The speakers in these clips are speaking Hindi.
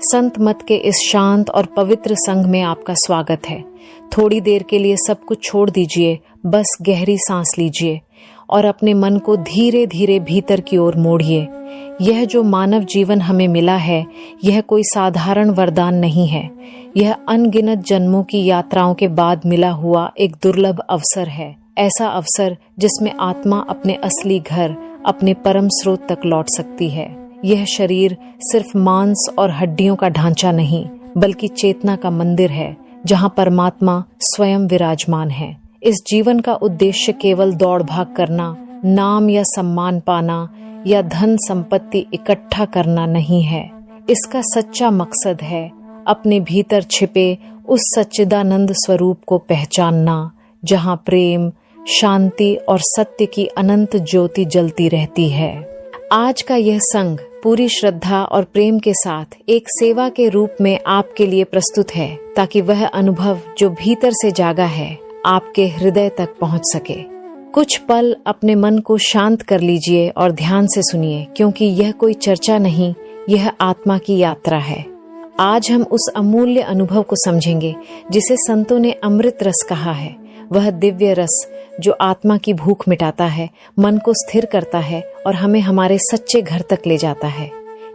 संत मत के इस शांत और पवित्र संग में आपका स्वागत है। थोड़ी देर के लिए सब कुछ छोड़ दीजिए, बस गहरी सांस लीजिए और अपने मन को धीरे धीरे भीतर की ओर मोड़िए। यह जो मानव जीवन हमें मिला है, यह कोई साधारण वरदान नहीं है। यह अनगिनत जन्मों की यात्राओं के बाद मिला हुआ एक दुर्लभ अवसर है। ऐसा अवसर जिसमें आत्मा अपने असली घर, अपने परम स्रोत तक लौट सकती है। यह शरीर सिर्फ मांस और हड्डियों का ढांचा नहीं, बल्कि चेतना का मंदिर है, जहां परमात्मा स्वयं विराजमान है। इस जीवन का उद्देश्य केवल दौड़ भाग करना, नाम या सम्मान पाना या धन संपत्ति इकट्ठा करना नहीं है। इसका सच्चा मकसद है अपने भीतर छिपे उस सच्चिदानंद स्वरूप को पहचानना, जहां प्रेम, शांति और सत्य की अनंत ज्योति जलती रहती है। आज का यह संग पूरी श्रद्धा और प्रेम के साथ एक सेवा के रूप में आपके लिए प्रस्तुत है, ताकि वह अनुभव जो भीतर से जागा है आपके हृदय तक पहुंच सके। कुछ पल अपने मन को शांत कर लीजिए और ध्यान से सुनिए, क्योंकि यह कोई चर्चा नहीं, यह आत्मा की यात्रा है। आज हम उस अमूल्य अनुभव को समझेंगे जिसे संतों ने अमृत रस कहा है। वह दिव्य रस जो आत्मा की भूख मिटाता है, मन को स्थिर करता है और हमें हमारे सच्चे घर तक ले जाता है।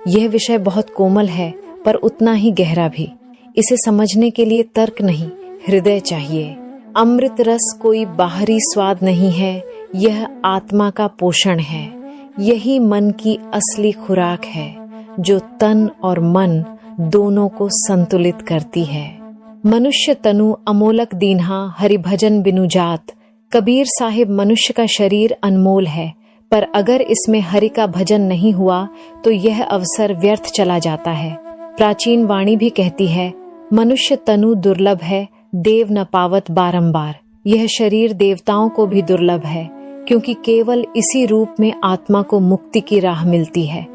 यह विषय बहुत कोमल है, पर उतना ही गहरा भी। इसे समझने के लिए तर्क नहीं, हृदय चाहिए। अमृत रस कोई बाहरी स्वाद नहीं है, यह आत्मा का पोषण है। यही मन की असली खुराक है, जो तन और मन दोनों को संतुलित करती है। मनुष्य तनु अमोलक दीन्हा, हरि भजन बिनु जात। कबीर साहिब, मनुष्य का शरीर अनमोल है, पर अगर इसमें हरि का भजन नहीं हुआ तो यह अवसर व्यर्थ चला जाता है। प्राचीन वाणी भी कहती है, मनुष्य तनु दुर्लभ है, देव न पावत बारंबार। यह शरीर देवताओं को भी दुर्लभ है, क्योंकि केवल इसी रूप में आत्मा को मुक्ति की राह मिलती है।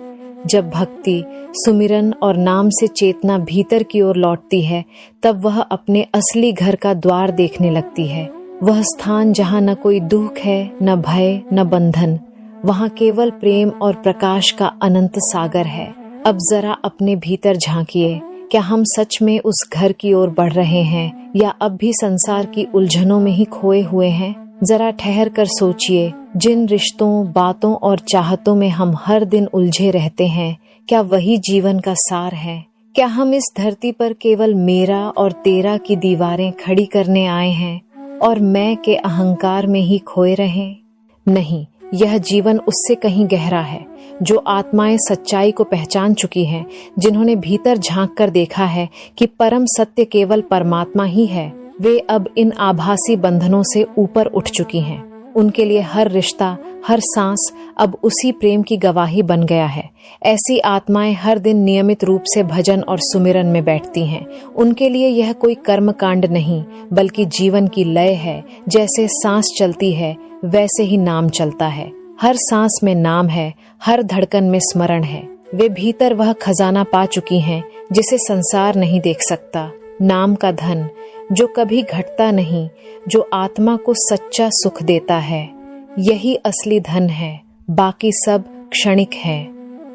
जब भक्ति, सुमिरन और नाम से चेतना भीतर की ओर लौटती है, तब वह अपने असली घर का द्वार देखने लगती है। वह स्थान जहाँ न कोई दुख है, न भय, न बंधन। वहाँ केवल प्रेम और प्रकाश का अनंत सागर है। अब जरा अपने भीतर झांकिए, क्या हम सच में उस घर की ओर बढ़ रहे हैं, या अब भी संसार की उलझनों में ही खोए हुए हैं? जरा ठहर कर सोचिए, जिन रिश्तों, बातों और चाहतों में हम हर दिन उलझे रहते हैं, क्या वही जीवन का सार है? क्या हम इस धरती पर केवल मेरा और तेरा की दीवारें खड़ी करने आए हैं और मैं के अहंकार में ही खोए रहें? नहीं, यह जीवन उससे कहीं गहरा है। जो आत्माएं सच्चाई को पहचान चुकी हैं, जिन्होंने भीतर झांक कर देखा है कि परम सत्य केवल परमात्मा ही है, वे अब इन आभासी बंधनों से ऊपर उठ चुकी हैं। उनके लिए हर रिश्ता, हर सांस अब उसी प्रेम की गवाही बन गया है। ऐसी आत्माएं हर दिन नियमित रूप से भजन और सुमिरन में बैठती हैं। उनके लिए यह कोई कर्म कांड नहीं, बल्कि जीवन की लय है। जैसे सांस चलती है, वैसे ही नाम चलता है। हर सांस में नाम है, हर धड़कन में स्मरण है। वे भीतर वह खजाना पा चुकी हैं जिसे संसार नहीं देख सकता। नाम का धन, जो कभी घटता नहीं, जो आत्मा को सच्चा सुख देता है, यही असली धन है। बाकी सब क्षणिक है।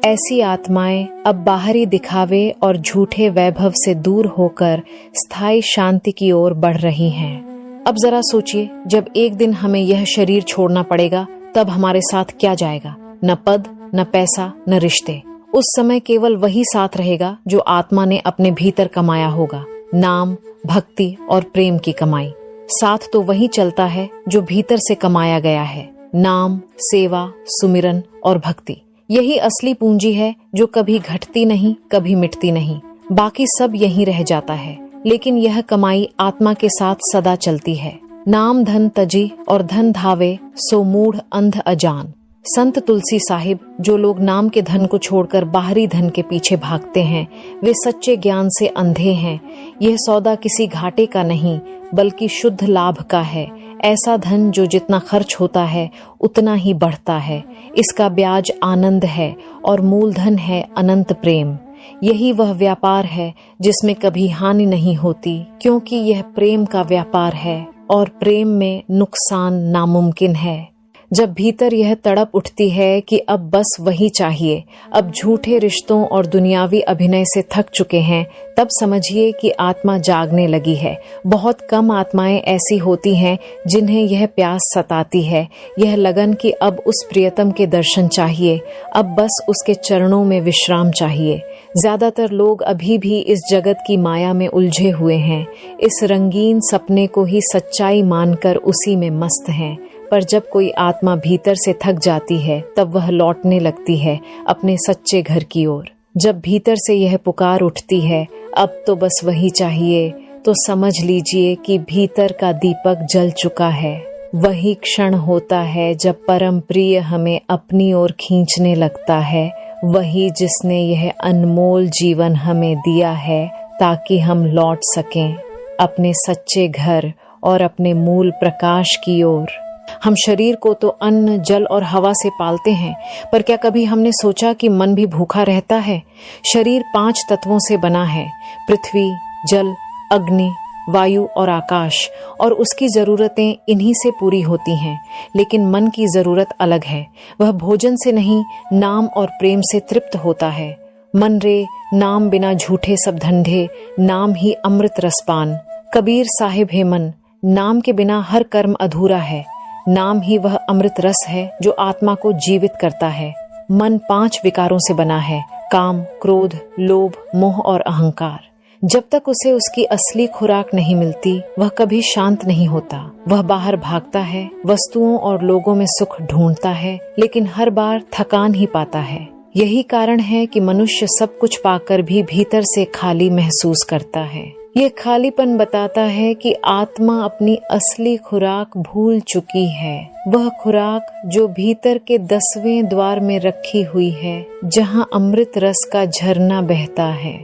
ऐसी आत्माएं अब बाहरी दिखावे और झूठे वैभव से दूर होकर स्थायी शांति की ओर बढ़ रही हैं। अब जरा सोचिए, जब एक दिन हमें यह शरीर छोड़ना पड़ेगा, तब हमारे साथ क्या जाएगा? न पद, न पैसा, न रिश्ते। उस समय केवल वही साथ रहेगा जो आत्मा ने अपने भीतर कमाया होगा। नाम, भक्ति और प्रेम की कमाई। साथ तो वही चलता है जो भीतर से कमाया गया है। नाम, सेवा, सुमिरन और भक्ति, यही असली पूंजी है, जो कभी घटती नहीं, कभी मिटती नहीं। बाकी सब यहीं रह जाता है, लेकिन यह कमाई आत्मा के साथ सदा चलती है। नाम धन तजी और धन धावे, सो मूढ़ अंध अजान। संत तुलसी साहिब, जो लोग नाम के धन को छोड़कर बाहरी धन के पीछे भागते हैं, वे सच्चे ज्ञान से अंधे हैं। यह सौदा किसी घाटे का नहीं, बल्कि शुद्ध लाभ का है। ऐसा धन जो जितना खर्च होता है, उतना ही बढ़ता है। इसका ब्याज आनंद है और मूलधन है अनंत प्रेम। यही वह व्यापार है जिसमें कभी हानि नहीं होती, क्योंकि यह प्रेम का व्यापार है और प्रेम में नुकसान नामुमकिन है। जब भीतर यह तड़प उठती है कि अब बस वही चाहिए, अब झूठे रिश्तों और दुनियावी अभिनय से थक चुके हैं, तब समझिए कि आत्मा जागने लगी है। बहुत कम आत्माएं ऐसी होती हैं जिन्हें यह प्यास सताती है, यह लगन कि अब उस प्रियतम के दर्शन चाहिए, अब बस उसके चरणों में विश्राम चाहिए। ज्यादातर लोग अभी भी इस जगत की माया में उलझे हुए हैं, इस रंगीन सपने को ही सच्चाई मानकर उसी में मस्त हैं। पर जब कोई आत्मा भीतर से थक जाती है तब वह लौटने लगती है अपने सच्चे घर की ओर। जब भीतर से यह पुकार उठती है, अब तो बस वही चाहिए, तो समझ लीजिए कि भीतर का दीपक जल चुका है। वही क्षण होता है जब परम प्रिय हमें अपनी ओर खींचने लगता है, वही जिसने यह अनमोल जीवन हमें दिया है ताकि हम लौट सकें अपने सच्चे घर और अपने मूल प्रकाश की ओर। हम शरीर को तो अन्न, जल और हवा से पालते हैं, पर क्या कभी हमने सोचा कि मन भी भूखा रहता है? शरीर 5 तत्वों से बना है, पृथ्वी, जल, अग्नि, वायु और आकाश, और उसकी जरूरतें इन्हीं से पूरी होती हैं। लेकिन मन की जरूरत अलग है। वह भोजन से नहीं, नाम और प्रेम से तृप्त होता है। मन रे नाम बिना झूठे सब धंधे, नाम ही अमृत रसपान। कबीर साहिब है मन, नाम के बिना हर कर्म अधूरा है। नाम ही वह अमृत रस है जो आत्मा को जीवित करता है। मन 5 विकारों से बना है, काम, क्रोध, लोभ, मोह और अहंकार। जब तक उसे उसकी असली खुराक नहीं मिलती, वह कभी शांत नहीं होता। वह बाहर भागता है, वस्तुओं और लोगों में सुख ढूंढता है, लेकिन हर बार थकान ही पाता है। यही कारण है कि मनुष्य सब कुछ पाकर भी भीतर से खाली महसूस करता है। यह खालीपन बताता है कि आत्मा अपनी असली खुराक भूल चुकी है। वह खुराक जो भीतर के 10वें द्वार में रखी हुई है, जहां अमृत रस का झरना बहता है।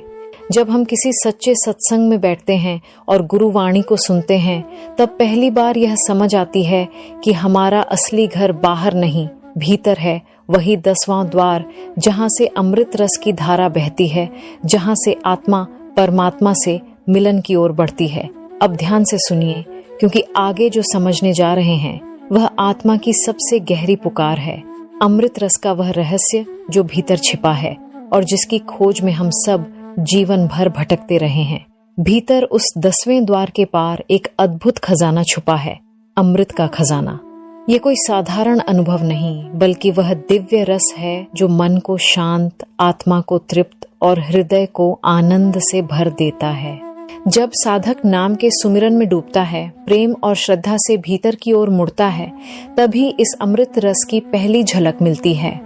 जब हम किसी सच्चे सत्संग में बैठते हैं और गुरुवाणी को सुनते हैं, तब पहली बार यह समझ आती है कि हमारा असली घर बाहर नहीं, भीतर है। वही 10वां द्वार जहां से अमृत रस की धारा बहती है, जहां से आत्मा परमात्मा से मिलन की ओर बढ़ती है। अब ध्यान से सुनिए, क्योंकि आगे जो समझने जा रहे हैं वह आत्मा की सबसे गहरी पुकार है। अमृत रस का वह रहस्य जो भीतर छिपा है और जिसकी खोज में हम सब जीवन भर भटकते रहे हैं। भीतर उस 10वें द्वार के पार एक अद्भुत खजाना छुपा है, अमृत का खजाना। ये कोई साधारण अनुभव नहीं, बल्कि वह दिव्य रस है जो मन को शांत, आत्मा को तृप्त और हृदय को आनंद से भर देता है। जब साधक नाम के सुमिरन में डूबता है, प्रेम और श्रद्धा से भीतर की ओर मुड़ता है, तभी इस अमृत रस की पहली झलक मिलती है।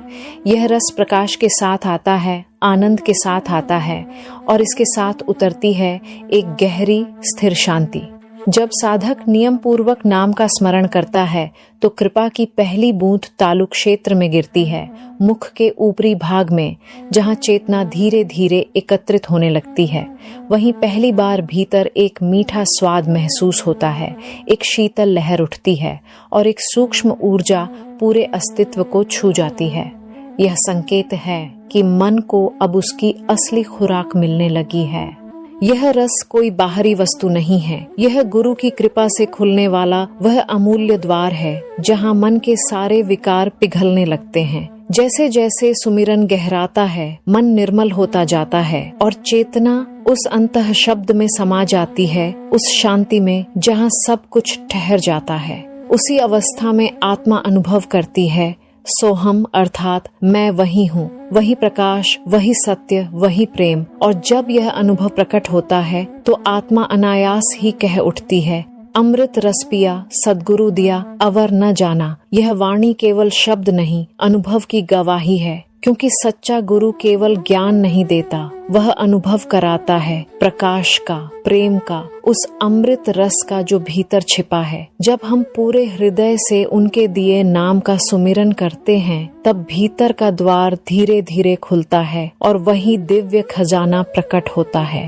यह रस प्रकाश के साथ आता है, आनंद के साथ आता है, और इसके साथ उतरती है एक गहरी स्थिर शांति। जब साधक नियम पूर्वक नाम का स्मरण करता है, तो कृपा की पहली बूंद तालु क्षेत्र में गिरती है, मुख के ऊपरी भाग में, जहां चेतना धीरे धीरे एकत्रित होने लगती है। वहीं पहली बार भीतर एक मीठा स्वाद महसूस होता है, एक शीतल लहर उठती है और एक सूक्ष्म ऊर्जा पूरे अस्तित्व को छू जाती है। यह संकेत है कि मन को अब उसकी असली खुराक मिलने लगी है। यह रस कोई बाहरी वस्तु नहीं है, यह गुरु की कृपा से खुलने वाला वह अमूल्य द्वार है जहां मन के सारे विकार पिघलने लगते हैं। जैसे जैसे सुमिरन गहराता है, मन निर्मल होता जाता है और चेतना उस अंतः शब्द में समा जाती है, उस शांति में जहां सब कुछ ठहर जाता है। उसी अवस्था में आत्मा अनुभव करती है, सोहम अर्थात मैं वही हूँ, वही प्रकाश, वही सत्य, वही प्रेम। और जब यह अनुभव प्रकट होता है तो आत्मा अनायास ही कह उठती है, अमृत रस पिया, सद्गुरु दिया, अवर न जाना। यह वाणी केवल शब्द नहीं, अनुभव की गवाही है, क्योंकि सच्चा गुरु केवल ज्ञान नहीं देता, वह अनुभव कराता है प्रकाश का, प्रेम का, उस अमृत रस का जो भीतर छिपा है। जब हम पूरे हृदय से उनके दिए नाम का सुमिरन करते हैं, तब भीतर का द्वार धीरे धीरे खुलता है और वही दिव्य खजाना प्रकट होता है।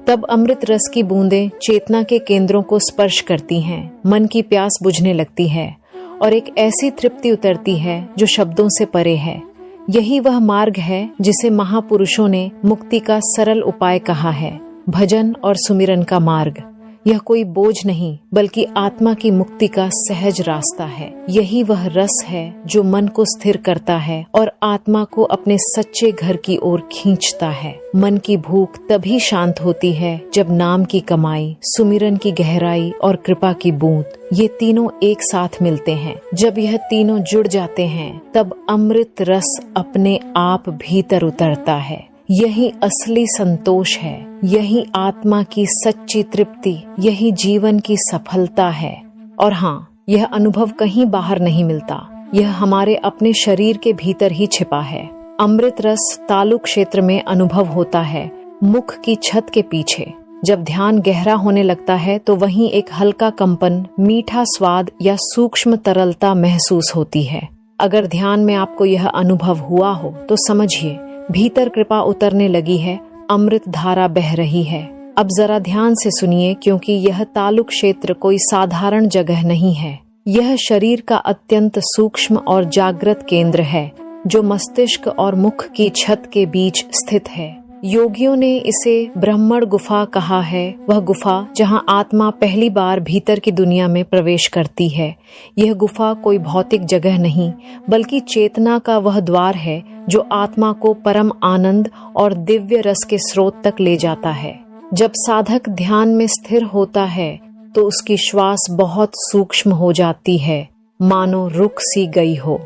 तब अमृत रस की बूंदें चेतना के केंद्रों को स्पर्श करती हैं, मन की प्यास बुझने लगती है और एक ऐसी तृप्ति उतरती है जो शब्दों से परे है। यही वह मार्ग है जिसे महापुरुषों ने मुक्ति का सरल उपाय कहा है, भजन और सुमिरन का मार्ग। यह कोई बोझ नहीं बल्कि आत्मा की मुक्ति का सहज रास्ता है। यही वह रस है जो मन को स्थिर करता है और आत्मा को अपने सच्चे घर की ओर खींचता है। मन की भूख तभी शांत होती है जब नाम की कमाई, सुमिरन की गहराई और कृपा की बूंद, ये तीनों एक साथ मिलते हैं। जब यह तीनों जुड़ जाते हैं तब अमृत रस अपने आप भीतर उतरता है। यही असली संतोष है, यही आत्मा की सच्ची तृप्ति, यही जीवन की सफलता है। और हाँ, यह अनुभव कहीं बाहर नहीं मिलता, यह हमारे अपने शरीर के भीतर ही छिपा है। अमृत रस तालु क्षेत्र में अनुभव होता है, मुख की छत के पीछे। जब ध्यान गहरा होने लगता है तो वहीं एक हल्का कंपन, मीठा स्वाद या सूक्ष्म तरलता महसूस होती है। अगर ध्यान में आपको यह अनुभव हुआ हो तो समझिए भीतर कृपा उतरने लगी है, अमृत धारा बह रही है। अब जरा ध्यान से सुनिए, क्योंकि यह तालु क्षेत्र कोई साधारण जगह नहीं है। यह शरीर का अत्यंत सूक्ष्म और जागृत केंद्र है जो मस्तिष्क और मुख की छत के बीच स्थित है। योगियों ने इसे ब्रह्मण गुफा कहा है, वह गुफा जहां आत्मा पहली बार भीतर की दुनिया में प्रवेश करती है। यह गुफा कोई भौतिक जगह नहीं बल्कि चेतना का वह द्वार है जो आत्मा को परम आनंद और दिव्य रस के स्रोत तक ले जाता है। जब साधक ध्यान में स्थिर होता है तो उसकी श्वास बहुत सूक्ष्म हो जाती है, मानो रुक सी गई हो।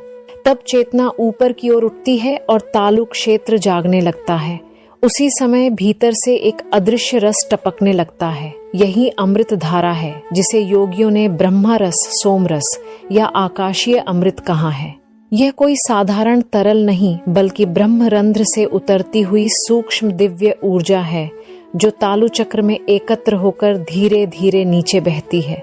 तब चेतना ऊपर की ओर उठती है और तालु क्षेत्र जागने लगता है। उसी समय भीतर से एक अदृश्य रस टपकने लगता है। यही अमृत धारा है जिसे योगियों ने ब्रह्मा रस, सोम रस या आकाशीय अमृत कहा है। यह कोई साधारण तरल नहीं बल्कि ब्रह्मरंध्र से उतरती हुई सूक्ष्म दिव्य ऊर्जा है जो तालु चक्र में एकत्र होकर धीरे धीरे नीचे बहती है।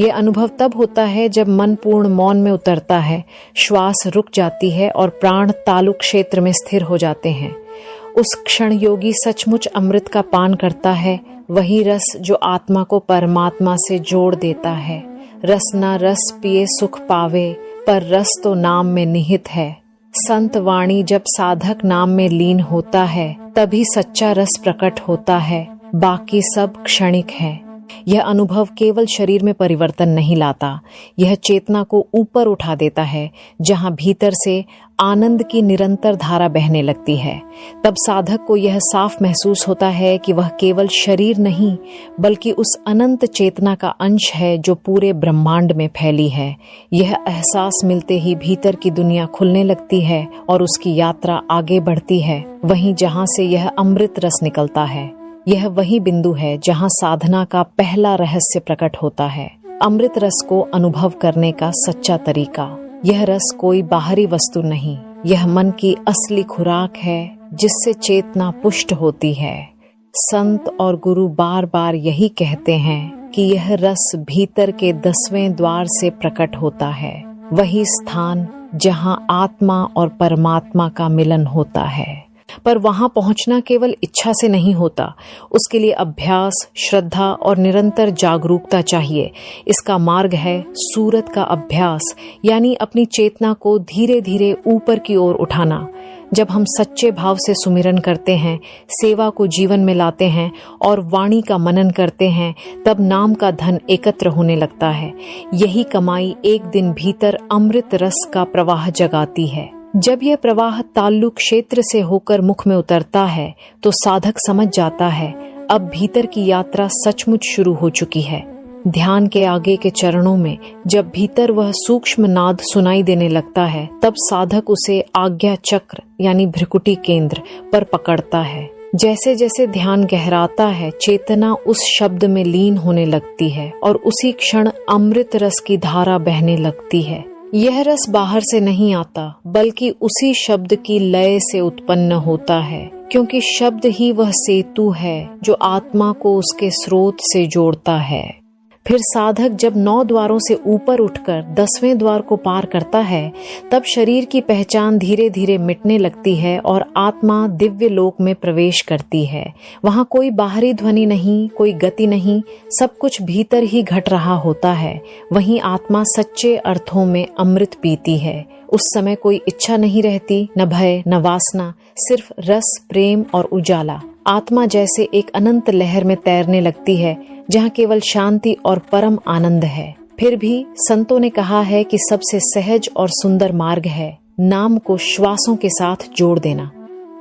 यह अनुभव तब होता है जब मन पूर्ण मौन में उतरता है, श्वास रुक जाती है और प्राण तालु क्षेत्र में स्थिर हो जाते हैं। उस क्षण योगी सचमुच अमृत का पान करता है, वही रस जो आत्मा को परमात्मा से जोड़ देता है। रस ना रस पिए सुख पावे, पर रस तो नाम में निहित है। संत वाणी जब साधक नाम में लीन होता है तभी सच्चा रस प्रकट होता है, बाकी सब क्षणिक है। यह अनुभव केवल शरीर में परिवर्तन नहीं लाता, यह चेतना को ऊपर उठा देता है जहां भीतर से आनंद की निरंतर धारा बहने लगती है। तब साधक को यह साफ महसूस होता है कि वह केवल शरीर नहीं बल्कि उस अनंत चेतना का अंश है जो पूरे ब्रह्मांड में फैली है। यह एहसास मिलते ही भीतर की दुनिया खुलने लगती है और उसकी यात्रा आगे बढ़ती है, वहीं जहां से यह अमृत रस निकलता है। यह वही बिंदु है जहां साधना का पहला रहस्य प्रकट होता है। अमृत रस को अनुभव करने का सच्चा तरीका। यह रस कोई बाहरी वस्तु नहीं, यह मन की असली खुराक है जिससे चेतना पुष्ट होती है। संत और गुरु बार बार यही कहते हैं कि यह रस भीतर के 10वें द्वार से प्रकट होता है, वही स्थान जहां आत्मा और परमात्मा का मिलन होता है। पर वहां पहुंचना केवल इच्छा से नहीं होता, उसके लिए अभ्यास, श्रद्धा और निरंतर जागरूकता चाहिए। इसका मार्ग है सूरत का अभ्यास, यानी अपनी चेतना को धीरे धीरे ऊपर की ओर उठाना। जब हम सच्चे भाव से सुमिरन करते हैं, सेवा को जीवन में लाते हैं और वाणी का मनन करते हैं, तब नाम का धन एकत्र होने लगता है। यही कमाई एक दिन भीतर अमृत रस का प्रवाह जगाती है। जब यह प्रवाह ताल्लुक क्षेत्र से होकर मुख में उतरता है तो साधक समझ जाता है अब भीतर की यात्रा सचमुच शुरू हो चुकी है। ध्यान के आगे के चरणों में जब भीतर वह सूक्ष्म नाद सुनाई देने लगता है तब साधक उसे आज्ञा चक्र यानी भ्रिकुटी केंद्र पर पकड़ता है। जैसे जैसे ध्यान गहराता है, चेतना उस शब्द में लीन होने लगती है और उसी क्षण अमृत रस की धारा बहने लगती है। यह रस बाहर से नहीं आता बल्कि उसी शब्द की लय से उत्पन्न होता है, क्योंकि शब्द ही वह सेतु है जो आत्मा को उसके स्रोत से जोड़ता है। फिर साधक जब 9 द्वारों से ऊपर उठकर 10वें द्वार को पार करता है तब शरीर की पहचान धीरे धीरे मिटने लगती है और आत्मा दिव्य लोक में प्रवेश करती है। वहां कोई बाहरी ध्वनि नहीं, कोई गति नहीं, सब कुछ भीतर ही घट रहा होता है। वहीं आत्मा सच्चे अर्थों में अमृत पीती है। उस समय कोई इच्छा नहीं रहती, न भय न वासना, सिर्फ रस, प्रेम और उजाला। आत्मा जैसे एक अनंत लहर में तैरने लगती है जहाँ केवल शांति और परम आनंद है। फिर भी संतों ने कहा है कि सबसे सहज और सुंदर मार्ग है नाम को श्वासों के साथ जोड़ देना।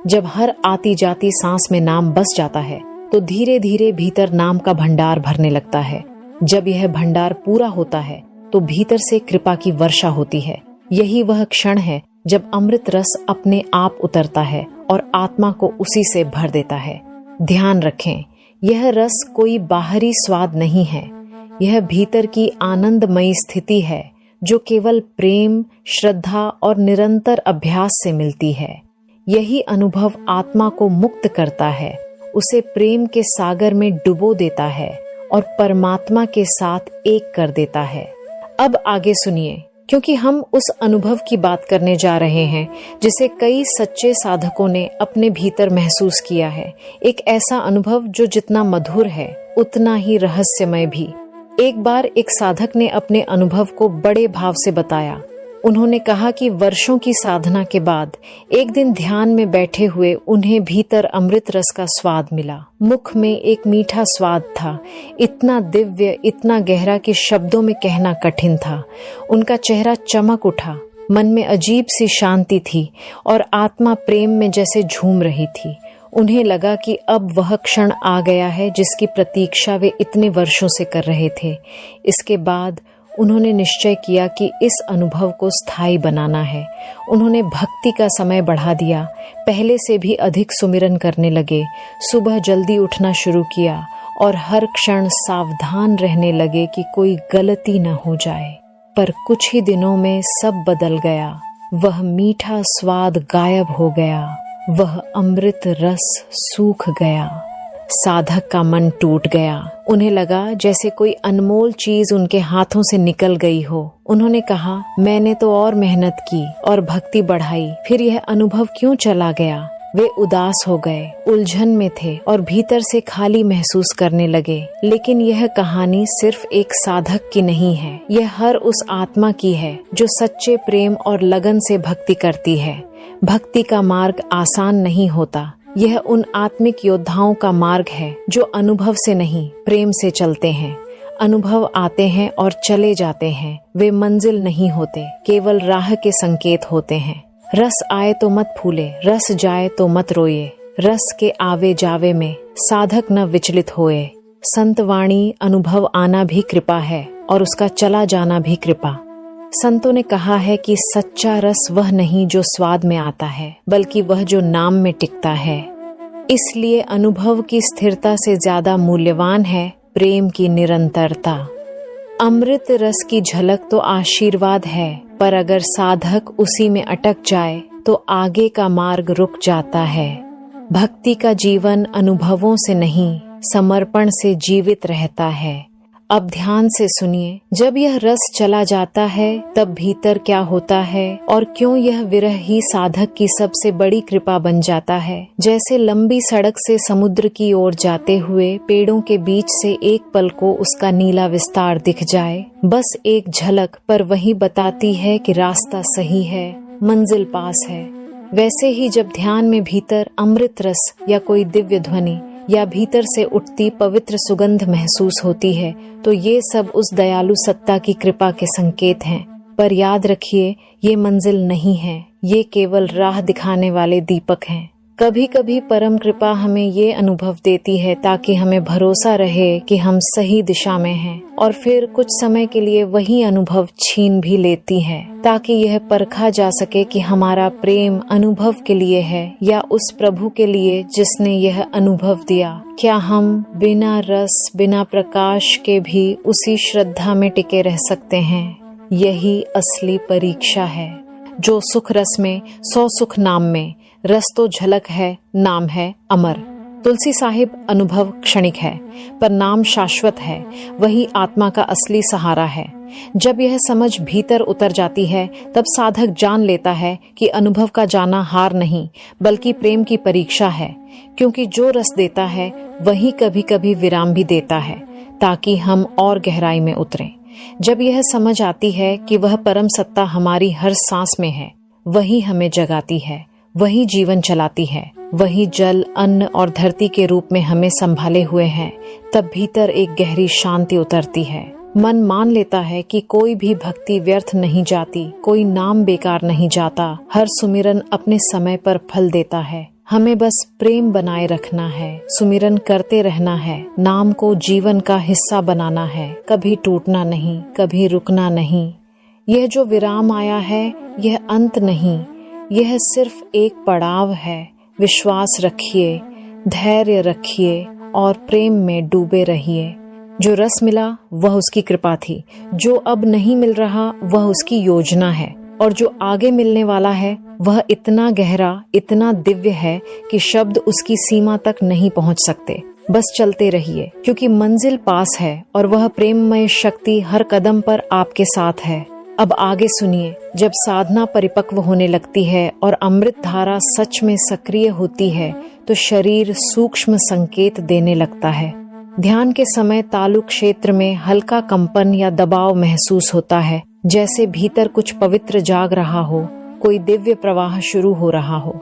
जब हर आती जाती सांस में नाम बस जाता है तो धीरे धीरे भीतर नाम का भंडार भरने लगता है। जब यह भंडार पूरा होता है तो भीतर से कृपा की वर्षा होती है। यही वह क्षण है जब अमृत रस अपने आप उतरता है और आत्मा को उसी से भर देता है। ध्यान रखें, यह रस कोई बाहरी स्वाद नहीं है, यह भीतर की आनंदमयी स्थिति है जो केवल प्रेम, श्रद्धा और निरंतर अभ्यास से मिलती है। यही अनुभव आत्मा को मुक्त करता है, उसे प्रेम के सागर में डुबो देता है और परमात्मा के साथ एक कर देता है। अब आगे सुनिए, क्योंकि हम उस अनुभव की बात करने जा रहे हैं जिसे कई सच्चे साधकों ने अपने भीतर महसूस किया है। एक ऐसा अनुभव जो जितना मधुर है उतना ही रहस्यमय भी। एक बार एक साधक ने अपने अनुभव को बड़े भाव से बताया। उन्होंने कहा कि वर्षों की साधना के बाद एक दिन ध्यान में बैठे हुए उन्हें भीतर अमृत रस का स्वाद मिला। मुख में एक मीठा स्वाद था, इतना दिव्य, इतना गहरा कि शब्दों में कहना कठिन था। उनका चेहरा चमक उठा, मन में अजीब सी शांति थी और आत्मा प्रेम में जैसे झूम रही थी। उन्हें लगा कि अब वह क्षण आ गया है जिसकी प्रतीक्षा वे इतने वर्षों से कर रहे थे। इसके बाद उन्होंने निश्चय किया कि इस अनुभव को स्थायी बनाना है। उन्होंने भक्ति का समय बढ़ा दिया, पहले से भी अधिक सुमिरन करने लगे, सुबह जल्दी उठना शुरू किया और हर क्षण सावधान रहने लगे कि कोई गलती न हो जाए। पर कुछ ही दिनों में सब बदल गया। वह मीठा स्वाद गायब हो गया, वह अमृत रस सूख गया। साधक का मन टूट गया। उन्हें लगा जैसे कोई अनमोल चीज उनके हाथों से निकल गई हो। उन्होंने कहा, मैंने तो और मेहनत की और भक्ति बढ़ाई, फिर यह अनुभव क्यों चला गया? वे उदास हो गए, उलझन में थे और भीतर से खाली महसूस करने लगे। लेकिन यह कहानी सिर्फ एक साधक की नहीं है, यह हर उस आत्मा की है जो सच्चे प्रेम और लगन से भक्ति करती है। भक्ति का मार्ग आसान नहीं होता। यह उन आत्मिक योद्धाओं का मार्ग है जो अनुभव से नहीं, प्रेम से चलते हैं। अनुभव आते हैं और चले जाते हैं, वे मंजिल नहीं होते, केवल राह के संकेत होते हैं। रस आए तो मत फूले, रस जाए तो मत रोए। रस के आवे जावे में साधक न विचलित होए। संतवाणी अनुभव आना भी कृपा है और उसका चला जाना भी कृपा। संतों ने कहा है कि सच्चा रस वह नहीं जो स्वाद में आता है, बल्कि वह जो नाम में टिकता है। इसलिए अनुभव की स्थिरता से ज्यादा मूल्यवान है प्रेम की निरंतरता। अमृत रस की झलक तो आशीर्वाद है, पर अगर साधक उसी में अटक जाए तो आगे का मार्ग रुक जाता है। भक्ति का जीवन अनुभवों से नहीं, समर्पण से जीवित रहता है। अब ध्यान से सुनिए, जब यह रस चला जाता है तब भीतर क्या होता है और क्यों यह विरह ही साधक की सबसे बड़ी कृपा बन जाता है। जैसे लंबी सड़क से समुद्र की ओर जाते हुए पेड़ों के बीच से एक पल को उसका नीला विस्तार दिख जाए, बस एक झलक, पर वही बताती है कि रास्ता सही है, मंजिल पास है। वैसे ही जब ध्यान में भीतर अमृत रस या कोई दिव्य ध्वनि या भीतर से उठती पवित्र सुगंध महसूस होती है तो ये सब उस दयालु सत्ता की कृपा के संकेत हैं। पर याद रखिए, ये मंजिल नहीं है, ये केवल राह दिखाने वाले दीपक हैं। कभी कभी परम कृपा हमें ये अनुभव देती है ताकि हमें भरोसा रहे कि हम सही दिशा में हैं, और फिर कुछ समय के लिए वही अनुभव छीन भी लेती है ताकि यह परखा जा सके कि हमारा प्रेम अनुभव के लिए है या उस प्रभु के लिए जिसने यह अनुभव दिया। क्या हम बिना रस, बिना प्रकाश के भी उसी श्रद्धा में टिके रह सकते हैं? यही असली परीक्षा है। जो सुख रस में, सौ सुख नाम में। रस तो झलक है, नाम है अमर। तुलसी साहिब अनुभव क्षणिक है, पर नाम शाश्वत है, वही आत्मा का असली सहारा है। जब यह समझ भीतर उतर जाती है तब साधक जान लेता है कि अनुभव का जाना हार नहीं, बल्कि प्रेम की परीक्षा है। क्योंकि जो रस देता है वही कभी कभी विराम भी देता है ताकि हम और गहराई में उतरें। जब यह समझ आती है कि वह परम सत्ता हमारी हर सांस में है, वही हमें जगाती है, वही जीवन चलाती है, वही जल, अन्न और धरती के रूप में हमें संभाले हुए हैं। तब भीतर एक गहरी शांति उतरती है। मन मान लेता है कि कोई भी भक्ति व्यर्थ नहीं जाती, कोई नाम बेकार नहीं जाता, हर सुमिरन अपने समय पर फल देता है। हमें बस प्रेम बनाए रखना है, सुमिरन करते रहना है, नाम को जीवन का हिस्सा बनाना है, कभी टूटना नहीं, कभी रुकना नहीं। यह जो विराम आया है यह अंत नहीं, यह सिर्फ एक पड़ाव है। विश्वास रखिए, धैर्य रखिए और प्रेम में डूबे रहिए। जो रस मिला वह उसकी कृपा थी, जो अब नहीं मिल रहा वह उसकी योजना है, और जो आगे मिलने वाला है वह इतना गहरा, इतना दिव्य है कि शब्द उसकी सीमा तक नहीं पहुंच सकते। बस चलते रहिए, क्योंकि मंजिल पास है और वह प्रेममय शक्ति हर कदम पर आपके साथ है। अब आगे सुनिए। जब साधना परिपक्व होने लगती है और अमृत धारा सच में सक्रिय होती है तो शरीर सूक्ष्म संकेत देने लगता है। ध्यान के समय तालु क्षेत्र में हल्का कंपन या दबाव महसूस होता है, जैसे भीतर कुछ पवित्र जाग रहा हो, कोई दिव्य प्रवाह शुरू हो रहा हो।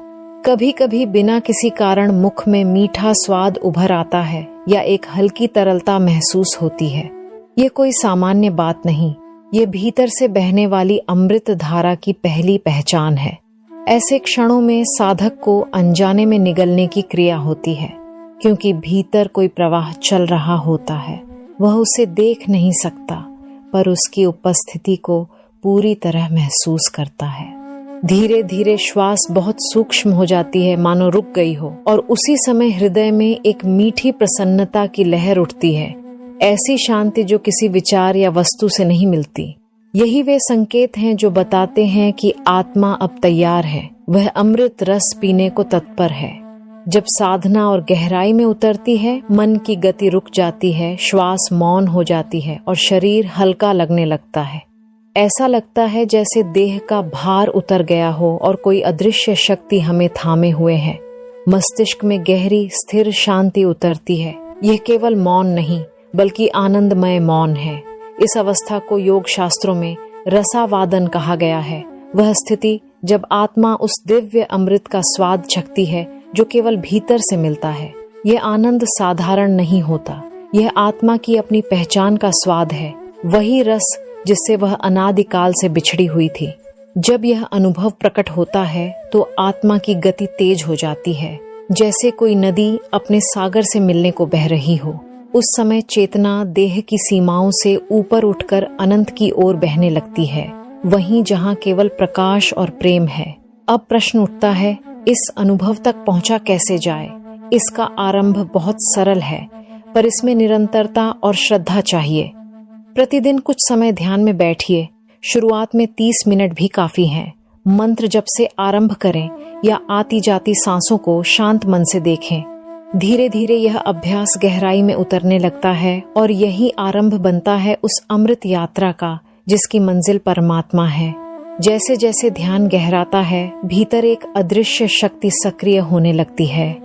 कभी कभी बिना किसी कारण मुख में मीठा स्वाद उभर आता है या एक हल्की तरलता महसूस होती है। ये कोई सामान्य बात नहीं, ये भीतर से बहने वाली अमृत धारा की पहली पहचान है। ऐसे क्षणों में साधक को अनजाने में निगलने की क्रिया होती है, क्योंकि भीतर कोई प्रवाह चल रहा होता है। वह उसे देख नहीं सकता, पर उसकी उपस्थिति को पूरी तरह महसूस करता है। धीरे धीरे श्वास बहुत सूक्ष्म हो जाती है, मानो रुक गई हो, और उसी समय हृदय में एक मीठी प्रसन्नता की लहर उठती है। ऐसी शांति जो किसी विचार या वस्तु से नहीं मिलती। यही वे संकेत हैं जो बताते हैं कि आत्मा अब तैयार है, वह अमृत रस पीने को तत्पर है। जब साधना और गहराई में उतरती है, मन की गति रुक जाती है, श्वास मौन हो जाती है और शरीर हल्का लगने लगता है। ऐसा लगता है जैसे देह का भार उतर गया हो और कोई अदृश्य शक्ति हमें थामे हुए है। मस्तिष्क में गहरी स्थिर शांति उतरती है। यह केवल मौन नहीं बल्कि आनंदमय मौन है। इस अवस्था को योग शास्त्रों में रसावादन कहा गया है। वह स्थिति जब आत्मा उस दिव्य अमृत का स्वाद चखती है जो केवल भीतर से मिलता है। यह आनंद साधारण नहीं होता, यह आत्मा की अपनी पहचान का स्वाद है, वही रस जिससे वह अनादिकाल से बिछड़ी हुई थी। जब यह अनुभव प्रकट होता है तो आत्मा की गति तेज हो जाती है, जैसे कोई नदी अपने सागर से मिलने को बह रही हो। उस समय चेतना देह की सीमाओं से ऊपर उठकर अनंत की ओर बहने लगती है, वहीं जहां केवल प्रकाश और प्रेम है। अब प्रश्न उठता है, इस अनुभव तक पहुंचा कैसे जाए? इसका आरंभ बहुत सरल है, पर इसमें निरंतरता और श्रद्धा चाहिए। प्रतिदिन कुछ समय ध्यान में बैठिए। शुरुआत में 30 मिनट भी काफी हैं। मंत्र जप से आरंभ करें या आती जाती सांसों को शांत मन से देखें। धीरे धीरे यह अभ्यास गहराई में उतरने लगता है और यही आरंभ बनता है उस अमृत यात्रा का जिसकी मंजिल परमात्मा है। जैसे जैसे ध्यान गहराता है, भीतर एक अदृश्य शक्ति सक्रिय होने लगती है।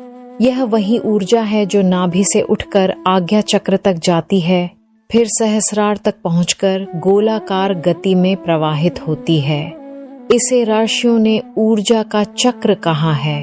यह वही ऊर्जा है जो नाभि से उठकर आज्ञा चक्र तक जाती है, फिर सहस्रार तक पहुंचकर गोलाकार गति में प्रवाहित होती है। इसे ऋषियों ने ऊर्जा का चक्र कहा है।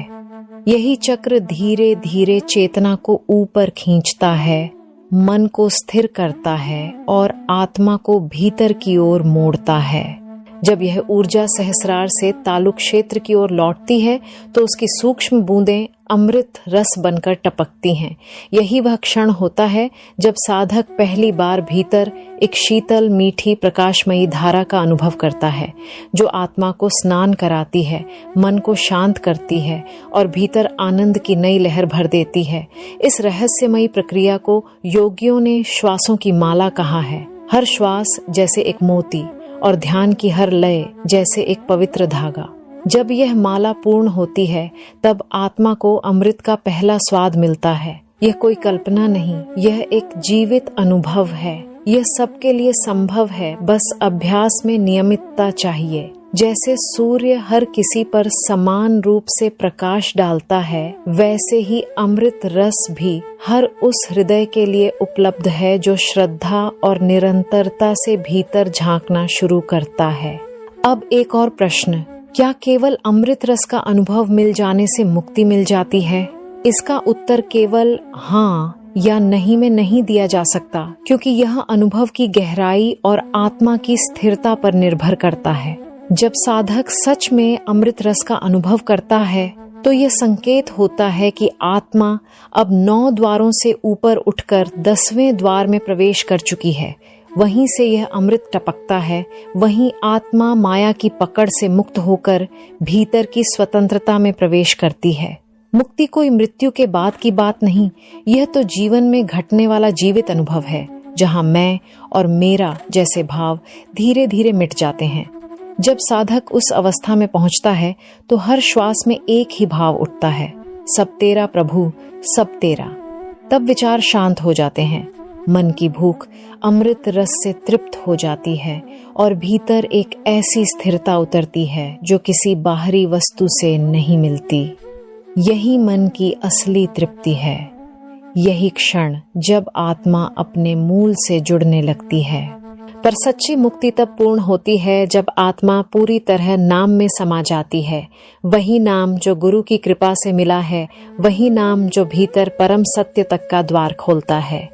यही चक्र धीरे धीरे चेतना को ऊपर खींचता है, मन को स्थिर करता है और आत्मा को भीतर की ओर मोड़ता है। जब यह ऊर्जा सहस्रार से तालु क्षेत्र की ओर लौटती है तो उसकी सूक्ष्म बूंदें अमृत रस बनकर टपकती हैं। यही वह क्षण होता है जब साधक पहली बार भीतर एक शीतल मीठी प्रकाशमयी धारा का अनुभव करता है, जो आत्मा को स्नान कराती है, मन को शांत करती है और भीतर आनंद की नई लहर भर देती है। इस रहस्यमयी प्रक्रिया को योगियों ने श्वासों की माला कहा है। हर श्वास जैसे एक मोती और ध्यान की हर लय जैसे एक पवित्र धागा। जब यह माला पूर्ण होती है तब आत्मा को अमृत का पहला स्वाद मिलता है। यह कोई कल्पना नहीं, यह एक जीवित अनुभव है। यह सबके लिए संभव है, बस अभ्यास में नियमितता चाहिए। जैसे सूर्य हर किसी पर समान रूप से प्रकाश डालता है, वैसे ही अमृत रस भी हर उस हृदय के लिए उपलब्ध है जो श्रद्धा और निरंतरता से भीतर झांकना शुरू करता है। अब एक और प्रश्न, क्या केवल अमृत रस का अनुभव मिल जाने से मुक्ति मिल जाती है? इसका उत्तर केवल हाँ या नहीं में नहीं दिया जा सकता, क्योंकि यह अनुभव की गहराई और आत्मा की स्थिरता पर निर्भर करता है। जब साधक सच में अमृत रस का अनुभव करता है तो यह संकेत होता है कि आत्मा अब 9 द्वारों से ऊपर उठकर 10वें द्वार में प्रवेश कर चुकी है। वहीं से यह अमृत टपकता है। वहीं आत्मा माया की पकड़ से मुक्त होकर भीतर की स्वतंत्रता में प्रवेश करती है। मुक्ति कोई मृत्यु के बाद की बात नहीं, यह तो जीवन में घटने वाला जीवित अनुभव है, जहां मैं और मेरा जैसे भाव धीरे धीरे मिट जाते हैं। जब साधक उस अवस्था में पहुंचता है तो हर श्वास में एक ही भाव उठता है, सब तेरा प्रभु, सब तेरा। तब विचार शांत हो जाते हैं, मन की भूख अमृत रस से तृप्त हो जाती है और भीतर एक ऐसी स्थिरता उतरती है जो किसी बाहरी वस्तु से नहीं मिलती। यही मन की असली तृप्ति है। यही क्षण जब आत्मा अपने मूल से जुड़ने लगती है। पर सच्ची मुक्ति तब पूर्ण होती है जब आत्मा पूरी तरह नाम में समा जाती है। वही नाम जो गुरु की कृपा से मिला है, वही नाम जो भीतर परम सत्य तक का द्वार खोलता है।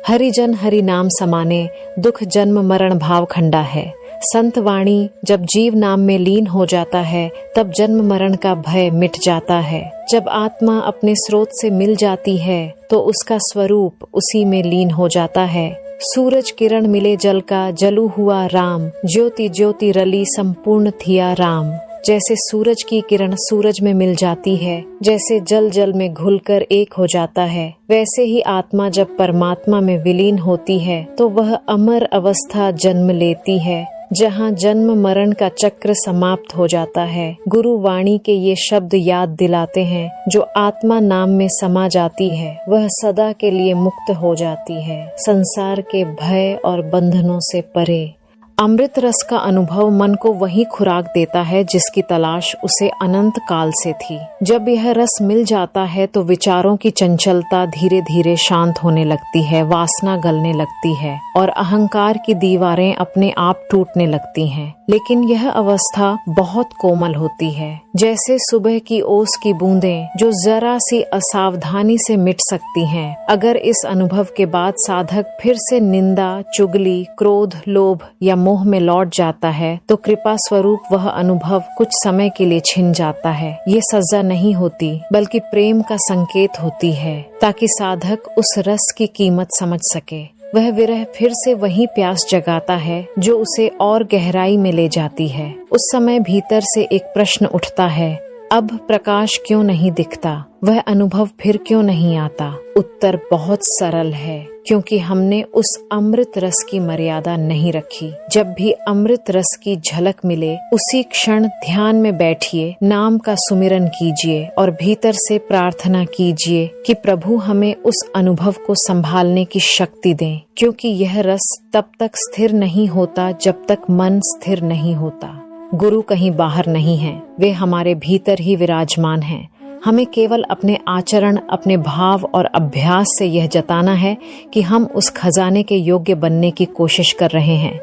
हरि जन हरि नाम समाने, दुख जन्म मरण भाव खंडा है। संत वाणी जब जीव नाम में लीन हो जाता है, तब जन्म मरण का भय मिट जाता है। जब आत्मा अपने स्रोत से मिल जाती है तो उसका स्वरूप उसी में लीन हो जाता है। सूरज किरण मिले जल का, जलू हुआ राम, ज्योति ज्योति रली संपूर्ण थिया राम। जैसे सूरज की किरण सूरज में मिल जाती है, जैसे जल जल में घुलकर एक हो जाता है, वैसे ही आत्मा जब परमात्मा में विलीन होती है तो वह अमर अवस्था जन्म लेती है, जहाँ जन्म मरण का चक्र समाप्त हो जाता है। गुरु वाणी के ये शब्द याद दिलाते हैं, जो आत्मा नाम में समा जाती है वह सदा के लिए मुक्त हो जाती है, संसार के भय और बंधनों से परे। अमृत रस का अनुभव मन को वही खुराक देता है जिसकी तलाश उसे अनंत काल से थी। जब यह रस मिल जाता है तो विचारों की चंचलता धीरे धीरे शांत होने लगती है, वासना गलने लगती है और अहंकार की दीवारें अपने आप टूटने लगती हैं। लेकिन यह अवस्था बहुत कोमल होती है, जैसे सुबह की ओस की बूंदें जो जरा सी असावधानी से मिट सकती हैं। अगर इस अनुभव के बाद साधक फिर से निंदा, चुगली, क्रोध, लोभ या मोह में लौट जाता है तो कृपा स्वरूप वह अनुभव कुछ समय के लिए छिन जाता है। ये सजा नहीं होती बल्कि प्रेम का संकेत होती है, ताकि साधक उस रस की कीमत समझ सके। वह विरह फिर से वही प्यास जगाता है जो उसे और गहराई में ले जाती है। उस समय भीतर से एक प्रश्न उठता है, अब प्रकाश क्यों नहीं दिखता? वह अनुभव फिर क्यों नहीं आता? उत्तर बहुत सरल है, क्योंकि हमने उस अमृत रस की मर्यादा नहीं रखी। जब भी अमृत रस की झलक मिले उसी क्षण ध्यान में बैठिए, नाम का सुमिरन कीजिए और भीतर से प्रार्थना कीजिए कि प्रभु हमें उस अनुभव को संभालने की शक्ति दें, क्योंकि यह रस तब तक स्थिर नहीं होता जब तक मन स्थिर नहीं होता। गुरु कहीं बाहर नहीं है, वे हमारे भीतर ही विराजमान हैं। हमें केवल अपने आचरण, अपने भाव और अभ्यास से यह जताना है कि हम उस खजाने के योग्य बनने की कोशिश कर रहे हैं।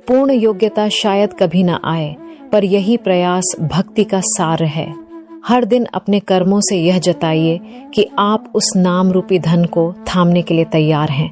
पूर्ण योग्यता शायद कभी न आए, पर यही प्रयास भक्ति का सार है। हर दिन अपने कर्मों से यह जताइए कि आप उस नाम रूपी धन को थामने के लिए तैयार हैं।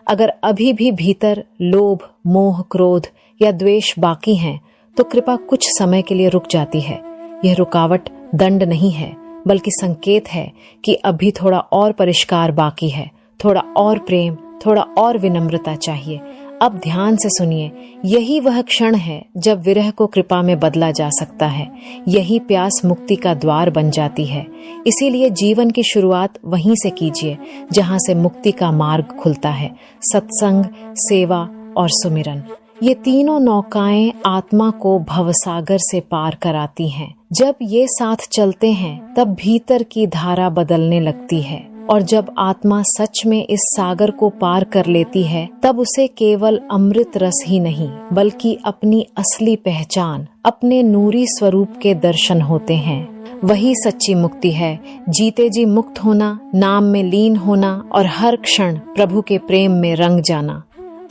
अगर अभी भी भीतर लोभ, मोह, क्रोध या द्वेष बाकी हैं, तो कृपा कुछ समय के लिए रुक जाती है। यह रुकावट दंड नहीं है, बल्कि संकेत है कि अभी थोड़ा और परिष्कार बाकी है, थोड़ा और प्रेम, थोड़ा और विनम्रता चाहिए। अब ध्यान से सुनिए, यही वह क्षण है जब विरह को कृपा में बदला जा सकता है। यही प्यास मुक्ति का द्वार बन जाती है। इसीलिए जीवन की शुरुआत वहीं से कीजिए जहां से मुक्ति का मार्ग खुलता है। सत्संग, सेवा और सुमिरन, ये तीनों नौकाएं आत्मा को भवसागर से पार कराती हैं। जब ये साथ चलते हैं तब भीतर की धारा बदलने लगती है, और जब आत्मा सच में इस सागर को पार कर लेती है तब उसे केवल अमृत रस ही नहीं बल्कि अपनी असली पहचान, अपने नूरी स्वरूप के दर्शन होते हैं। वही सच्ची मुक्ति है, जीते जी मुक्त होना, नाम में लीन होना और हर क्षण प्रभु के प्रेम में रंग जाना।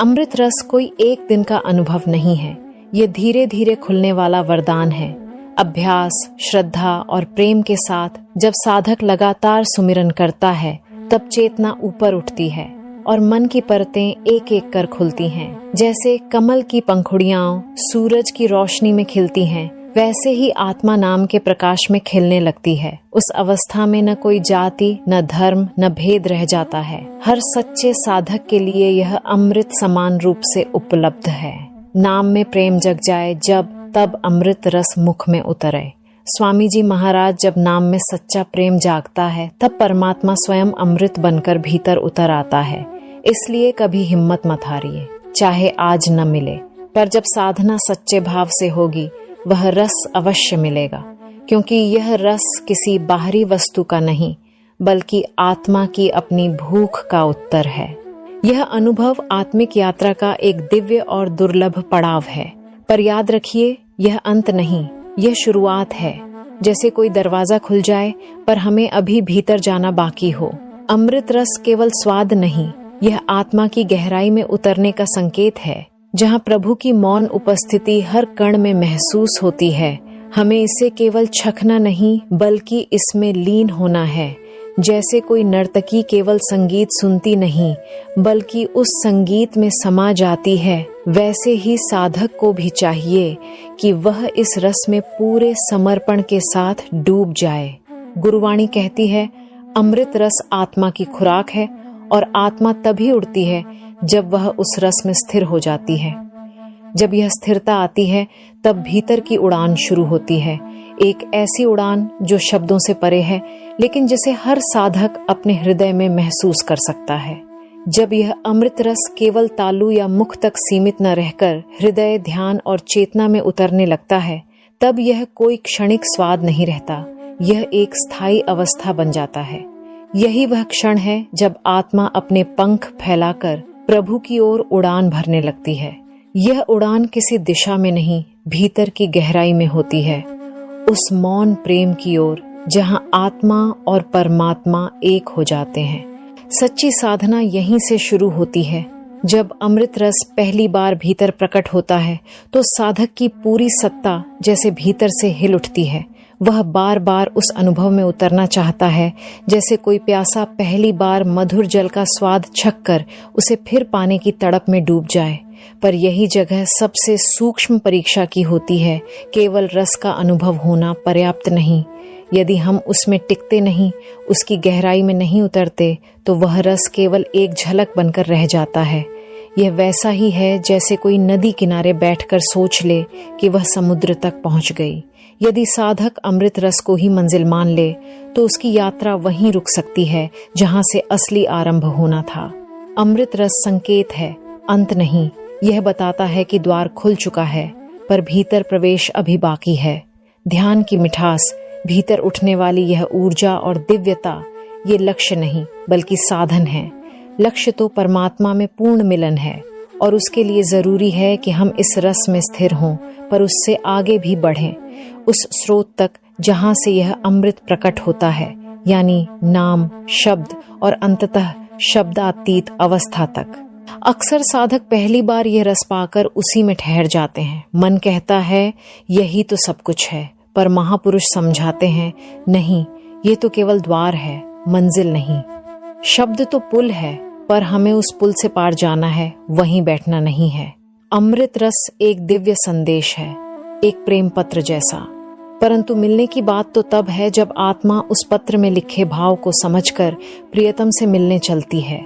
अमृत रस कोई एक दिन का अनुभव नहीं है, ये धीरे धीरे खुलने वाला वरदान है। अभ्यास, श्रद्धा और प्रेम के साथ जब साधक लगातार सुमिरन करता है तब चेतना ऊपर उठती है और मन की परतें एक एक कर खुलती हैं। जैसे कमल की पंखुड़ियां सूरज की रोशनी में खिलती हैं, वैसे ही आत्मा नाम के प्रकाश में खिलने लगती है। उस अवस्था में न कोई जाति, न धर्म, न भेद रह जाता है। हर सच्चे साधक के लिए यह अमृत समान रूप से उपलब्ध है। नाम में प्रेम जग जाए जब तब अमृत रस मुख में उतरे। स्वामी जी महाराज, जब नाम में सच्चा प्रेम जागता है तब परमात्मा स्वयं अमृत बनकर भीतर उतर आता है। इसलिए कभी हिम्मत मत हारिए, चाहे आज न मिले, पर जब साधना सच्चे भाव से होगी वह रस अवश्य मिलेगा, क्योंकि यह रस किसी बाहरी वस्तु का नहीं बल्कि आत्मा की अपनी भूख का उत्तर है। यह अनुभव आत्मिक यात्रा का एक दिव्य और दुर्लभ पड़ाव है। पर याद रखिए, यह अंत नहीं, यह शुरुआत है। जैसे कोई दरवाजा खुल जाए पर हमें अभी भीतर जाना बाकी हो। अमृत रस केवल स्वाद नहीं, यह आत्मा की गहराई में उतरने का संकेत है, जहाँ प्रभु की मौन उपस्थिति हर कण में महसूस होती है। हमें इसे केवल चखना नहीं बल्कि इसमें लीन होना है। जैसे कोई नर्तकी केवल संगीत सुनती नहीं बल्कि उस संगीत में समा जाती है, वैसे ही साधक को भी चाहिए कि वह इस रस में पूरे समर्पण के साथ डूब जाए। गुरुवाणी कहती है, अमृत रस आत्मा की खुराक है और आत्मा तभी उड़ती है जब वह उस रस में स्थिर हो जाती है। जब यह स्थिरता आती है तब भीतर की उड़ान शुरू होती है, एक ऐसी उड़ान जो शब्दों से परे है लेकिन जिसे हर साधक अपने हृदय में महसूस कर सकता है। जब यह अमृत रस केवल तालु या मुख तक सीमित न रहकर हृदय, ध्यान और चेतना में उतरने लगता है, तब यह कोई क्षणिक स्वाद नहीं रहता, यह एक स्थायी अवस्था बन जाता है। यही वह क्षण है जब आत्मा अपने पंख फैलाकर प्रभु की ओर उड़ान भरने लगती है। यह उड़ान किसी दिशा में नहीं, भीतर की गहराई में होती है, उस मौन प्रेम की ओर जहां आत्मा और परमात्मा एक हो जाते हैं। सच्ची साधना यहीं से शुरू होती है। जब अमृत रस पहली बार भीतर प्रकट होता है तो साधक की पूरी सत्ता जैसे भीतर से हिल उठती है। वह बार बार उस अनुभव में उतरना चाहता है, जैसे कोई प्यासा पहली बार मधुर जल का स्वाद छककर उसे फिर पाने की तड़प में डूब जाए। पर यही जगह सबसे सूक्ष्म परीक्षा की होती है। केवल रस का अनुभव होना पर्याप्त नहीं। यदि हम उसमें टिकते नहीं, उसकी गहराई में नहीं उतरते, तो वह रस केवल एक झलक बनकर रह जाता है। यह वैसा ही है जैसे कोई नदी किनारे बैठकर सोच ले कि वह समुद्र तक पहुंच गई। यदि साधक अमृत रस को ही मंजिल मान ले तो उसकी यात्रा वहीं रुक सकती है जहां से असली आरंभ होना था। अमृत रस संकेत है, अंत नहीं। यह बताता है कि द्वार खुल चुका है पर भीतर प्रवेश अभी बाकी है। ध्यान की मिठास, भीतर उठने वाली यह ऊर्जा और दिव्यता, ये लक्ष्य नहीं बल्कि साधन है। लक्ष्य तो परमात्मा में पूर्ण मिलन है और उसके लिए जरूरी है कि हम इस रस में स्थिर हों, पर उससे आगे भी बढ़ें, उस स्रोत तक जहां से यह अमृत प्रकट होता है, यानी नाम, शब्द और अंततः शब्दातीत अवस्था तक। अक्सर साधक पहली बार यह रस पाकर उसी में ठहर जाते हैं। मन कहता है यही तो सब कुछ है, पर महापुरुष समझाते हैं नहीं, ये तो केवल द्वार है, मंजिल नहीं। शब्द तो पुल है, पर हमें उस पुल से पार जाना है, वहीं बैठना नहीं है। अमृत रस एक दिव्य संदेश है, एक प्रेम पत्र जैसा, परंतु मिलने की बात तो तब है जब आत्मा उस पत्र में लिखे भाव को समझकर प्रियतम से मिलने चलती है।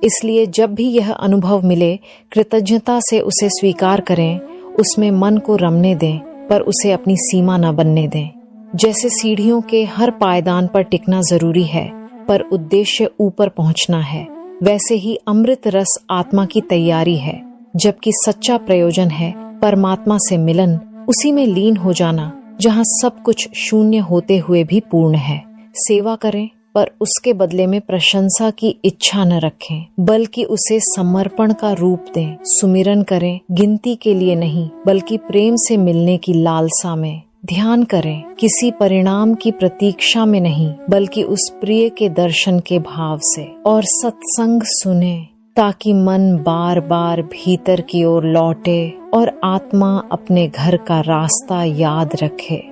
इसलिए जब भी यह अनुभव मिले, कृतज्ञता से उसे स्वीकार करें, उसमें मन को रमने दें, पर उसे अपनी सीमा न बनने दें। जैसे सीढ़ियों के हर पायदान पर टिकना जरूरी है, पर उद्देश्य ऊपर पहुंचना है, वैसे ही अमृत रस आत्मा की तैयारी है, जबकि सच्चा प्रयोजन है परमात्मा से मिलन, उसी में लीन हो जाना जहां सब कुछ शून्य होते हुए भी पूर्ण है। सेवा करें, पर उसके बदले में प्रशंसा की इच्छा न रखें, बल्कि उसे समर्पण का रूप दें। सुमिरन करें, गिनती के लिए नहीं बल्कि प्रेम से मिलने की लालसा में। ध्यान करें, किसी परिणाम की प्रतीक्षा में नहीं बल्कि उस प्रिय के दर्शन के भाव से। और सत्संग सुने ताकि मन बार बार भीतर की ओर लौटे और आत्मा अपने घर का रास्ता याद रखे।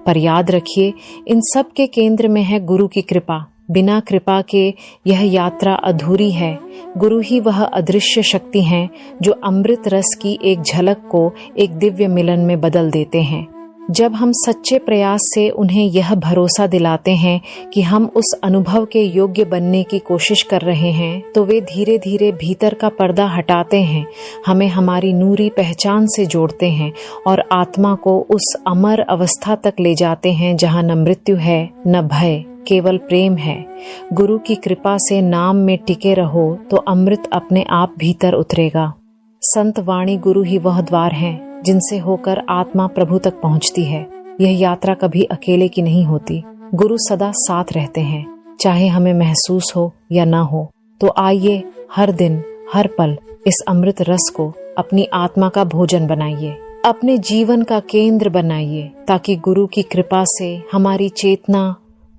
पर याद रखिए, इन सब के केंद्र में है गुरु की कृपा। बिना कृपा के यह यात्रा अधूरी है। गुरु ही वह अदृश्य शक्ति हैं जो अमृत रस की एक झलक को एक दिव्य मिलन में बदल देते हैं। जब हम सच्चे प्रयास से उन्हें यह भरोसा दिलाते हैं कि हम उस अनुभव के योग्य बनने की कोशिश कर रहे हैं, तो वे धीरे धीरे भीतर का पर्दा हटाते हैं, हमें हमारी नूरी पहचान से जोड़ते हैं और आत्मा को उस अमर अवस्था तक ले जाते हैं जहाँ न मृत्यु है न भय, केवल प्रेम है। गुरु की कृपा से नाम में टिके रहो तो अमृत अपने आप भीतर उतरेगा। संत वाणी गुरु ही वह द्वार हैं जिनसे होकर आत्मा प्रभु तक पहुंचती है। यह यात्रा कभी अकेले की नहीं होती। गुरु सदा साथ रहते हैं, चाहे हमें महसूस हो या ना हो। तो आइए हर दिन हर पल इस अमृत रस को अपनी आत्मा का भोजन बनाइए, अपने जीवन का केंद्र बनाइए, ताकि गुरु की कृपा से हमारी चेतना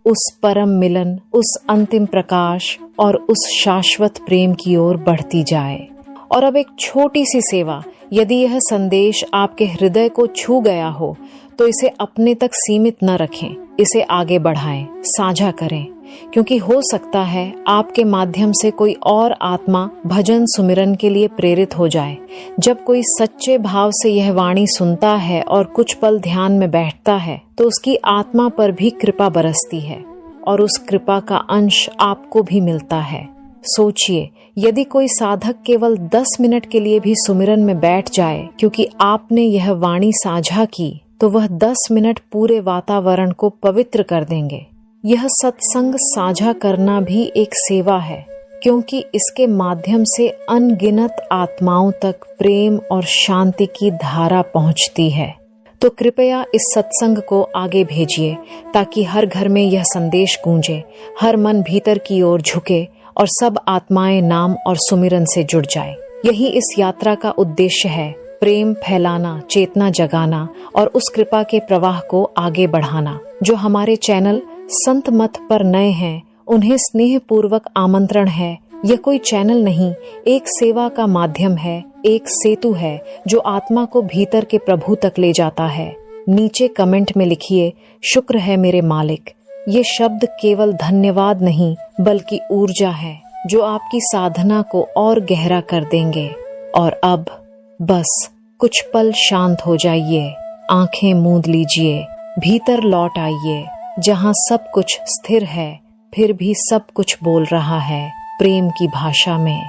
उस परम मिलन, उस अंतिम प्रकाश और उस शाश्वत प्रेम की ओर बढ़ती जाए। और अब एक छोटी सी सेवा, यदि यह संदेश आपके हृदय को छू गया हो तो इसे अपने तक सीमित न रखें, इसे आगे बढ़ाएं, साझा करें, क्योंकि हो सकता है आपके माध्यम से कोई और आत्मा भजन सुमिरन के लिए प्रेरित हो जाए। जब कोई सच्चे भाव से यह वाणी सुनता है और कुछ पल ध्यान में बैठता है तो उसकी आत्मा पर भी कृपा बरसती है और उस कृपा का अंश आपको भी मिलता है। सोचिए, यदि कोई साधक केवल 10 मिनट के लिए भी सुमिरन में बैठ जाए क्योंकि आपने यह वाणी साझा की, तो वह 10 मिनट पूरे वातावरण को पवित्र कर देंगे। यह सत्संग साझा करना भी एक सेवा है, क्योंकि इसके माध्यम से अनगिनत आत्माओं तक प्रेम और शांति की धारा पहुंचती है। तो कृपया इस सत्संग को आगे भेजिए ताकि हर घर में यह संदेश गूंजे, हर मन भीतर की ओर झुके और सब आत्माएं नाम और सुमिरन से जुड़ जाए। यही इस यात्रा का उद्देश्य है, प्रेम फैलाना, चेतना जगाना और उस कृपा के प्रवाह को आगे बढ़ाना। जो हमारे चैनल संत मत पर नए हैं, उन्हें स्नेह पूर्वक आमंत्रण है। यह कोई चैनल नहीं, एक सेवा का माध्यम है, एक सेतु है जो आत्मा को भीतर के प्रभु तक ले जाता है। नीचे कमेंट में लिखिए, शुक्र है मेरे मालिक। ये शब्द केवल धन्यवाद नहीं बल्कि ऊर्जा है जो आपकी साधना को और गहरा कर देंगे। और अब बस कुछ पल शांत हो जाइए, आंखें मूंद लीजिए, भीतर लौट आइए जहां सब कुछ स्थिर है फिर भी सब कुछ बोल रहा है प्रेम की भाषा में।